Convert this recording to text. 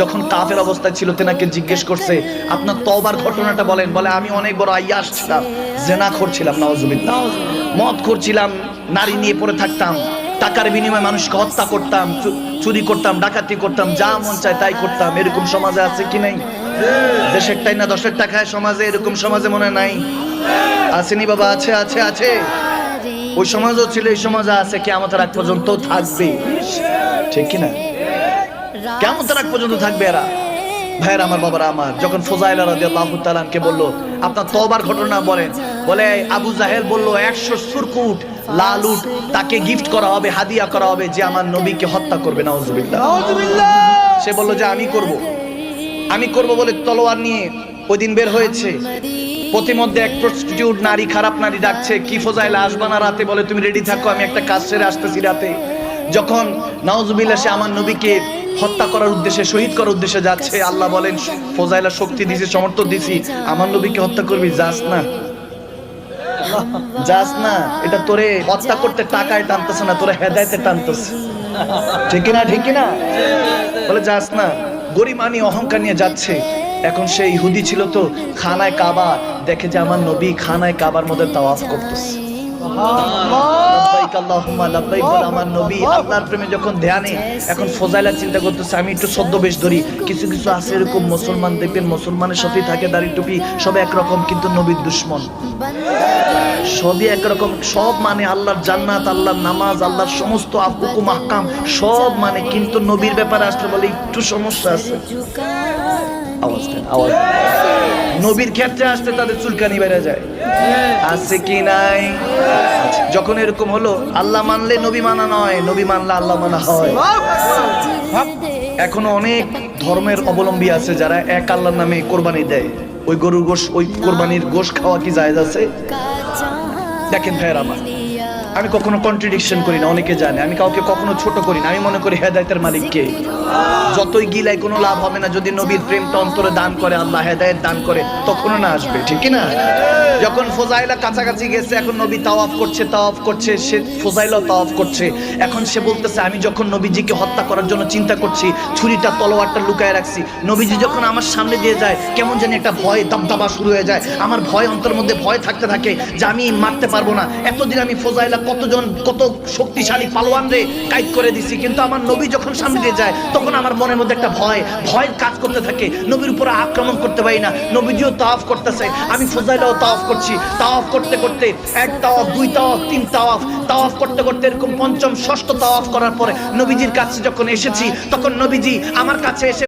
যখন কাফের অবস্থায় ছিল তেনাকে জিজ্ঞেস করছে আপনার তওবার ঘটনাটা বলেন। বলে আমি অনেক বড় আইয়াশ ছিলাম, জিনাখোর ছিলাম, নাউজুবিল্লাহ, মদ করছিলাম, নারী নিয়ে পড়ে থাকতাম, টাকার বিনিময়ে মানুষকে হত্যা করতাম, চুরি করতাম, ডাকাতি করতাম, যা মন চায় তাই করতাম। এরকম সমাজে আছে কি নাই? দেশের টাই না দশের টাকায় সমাজে, এরকম সমাজে মনে নাই? আসেনি বাবা? আছে আছে আছে। ওই সমাজও ছিল, এই সমাজে আছে, কিয়ামতের আগ পর্যন্ত থাকবে। ঠিক কি না? কিয়ামতের আগ পর্যন্ত থাকবে এরা। ভাইয়ের আমার, বাবারা আমার, যখন ফুজাইলা রাদিয়াল্লাহু তাআলা কে বলল আপনার তওবার ঘটনা বলেন, বলে আবু জাহেল বলল 100 সুরকুট লাল উট তাকে গিফট করা হবে, হাদিয়া করা হবে, যে আমার নবীকে হত্যা করবে। নাউজুবিল্লাহ, নাউজুবিল্লাহ। সে বলল যে আমি করব বলে তলোয়ার নিয়ে ওই দিন বের হয়েছে। প্রতিমধ্যে এক প্রস্টিটিউট নারী, খারাপ নারী ডাকছে, কি ফুজাইলা আসবা না রাতে? বলে তুমি রেডি থাকো, আমি একটা কাজ সেরে আসতেছি রাতে। যখন নাউজুবিল্লাহ সে আমার নবীকে হত্যা করার উদ্দেশ্যে, শহীদ করার উদ্দেশ্যে যাচ্ছে, আল্লাহ বলেন ফুজাইলা শক্তি দিছি, সমর্থন দিছি, আমার নবীকে হত্যা করবি, যাস না, যাস না। এটা তোরে হত্যা করতে টাকায় টানতেছে না, তোরে হেদায়েতে টানতেছে। ঠিক না? ঠিক না? বলে যাস না। গরিমানি অহংকার নিয়ে যাচ্ছে। এখন সেই ইহুদি ছিল তো, খানায় কাবা দেখে যে আমার নবী খানায় কাবার মধ্যে তাওয়াফ করতেছে। লাব্বাইক আল্লাহুম্মা লাব্বাইক বলে আমার নবী আল্লাহর প্রেমে যখন ধ্যানে, এখন ফজাইলা চিন্তা করতেছে আমি একটু ছদ্মবেশ ধরি। কিছু কিছু আছে এরকম মুসলমান, দেখবেন মুসলমানের সাথেই থাকে দাড়ি টুপি, সব একরকম, কিন্তু নবীর দুশমন। সবই একরকম, সব মানে আল্লাহর জান্নাত, আল্লাহর নামাজ, আল্লাহর সমস্ত হুকুম আহকাম সব মানে, কিন্তু নবীর ব্যাপারে আসলে বলে একটু সমস্যা আছে। আওয়াজ দেন, আওয়াজ দেন। নবীর ক্ষেত্রে আসতে তাদের চুলকানি বেড়ে যায়, আছে কি নাই? যখন এরকম হলো, আল্লাহ মানলে নবী মানা নয়, নবী মানলে আল্লাহ মানা হয়। এখনো অনেক ধর্মের অবলম্বী আছে যারা এক আল্লাহর নামে কোরবানি দেয়। ওই গরুর গোশ, ওই কোরবানির গোশ খাওয়া কি জায়েজ আছে? দেখেন ভাইয়ের আমার, আমি কখনো কন্ট্রাডিকশন করি না, অনেকে জানে। আমি কাউকে কখনো ছোট করি না। আমি মনে করি হেদায়েতের মালিক কে? যতই গিলাই কোনো লাভ হবে না। যদি নবীর প্রেমটা অন্তরে দান করে, আল্লাহ হেদায়েত দান করে, তখনও না আসবে। ঠিক না? যখন ফুজাইলা কাছাকাছি গেছে, এখন নবী তাওয়াফ করছে, সে ফুজাইলা তাওয়াফ করছে। এখন সে বলতেছে আমি যখন নবীজিকে হত্যা করার জন্য চিন্তা করছি, ছুরিটা তলোয়ারটা লুকায় রাখছি, নবীজি যখন আমার সামনে দিয়ে যায়, কেমন জানি একটা ভয় দবদবা শুরু হয়ে যায়। আমার ভয়, অন্তর মধ্যে ভয় থাকতে থাকে যে আমি মারতে পারবো না। এতদিন আমি ফুজাইলা কত শক্তিশালী পালোয়ান রে কাইদ করে দিছি, কিন্তু আমার নবী যখন সামনে দিয়ে যায়, তখন আমার মনের মধ্যে একটা ভয় কাজ করতে থাকে। নবীর উপরে আক্রমণ করতে পারি না। নবীজিও তাওয়াফ করতেছে, আমি ফুজাইলাও তাওয়াফ করছি। তাওয়াফ করতে করতে এক তাওয়াফ, দুই তাওয়াফ, তিন তাওয়াফ করতে করতে এরকম পঞ্চম ষষ্ঠ তাওয়াফ করার পরে নবীজির কাছে যখন এসেছি, তখন নবীজি আমার কাছে এসে